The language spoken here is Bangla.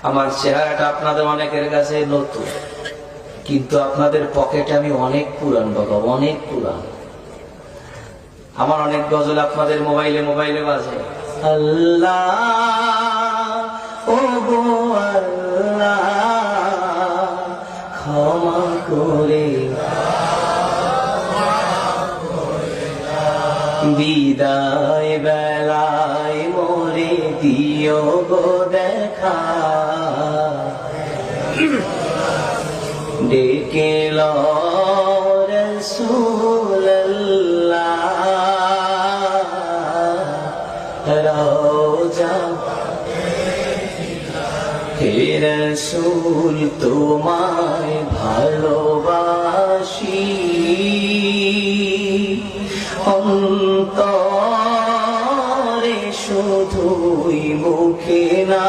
আমার চেহারাটা আপনাদের অনেকের কাছে নতুন, কিন্তু আপনাদের পকেটে আমি অনেক পুরান বাবা, অনেক পুরান। আমার অনেক গজল আপনাদের মোবাইলে মোবাইলে বাজে। আল্লাহ ও গো আল্লাহ ক্ষমা করে বিদায় বেলায় মোরে দিও গো দেখা, ডেকে লো রাসূলুল্লাহ রওজা, হে রাসূল তোমায় ভালোবাসি, অন্তরে শুধুই মুখে না।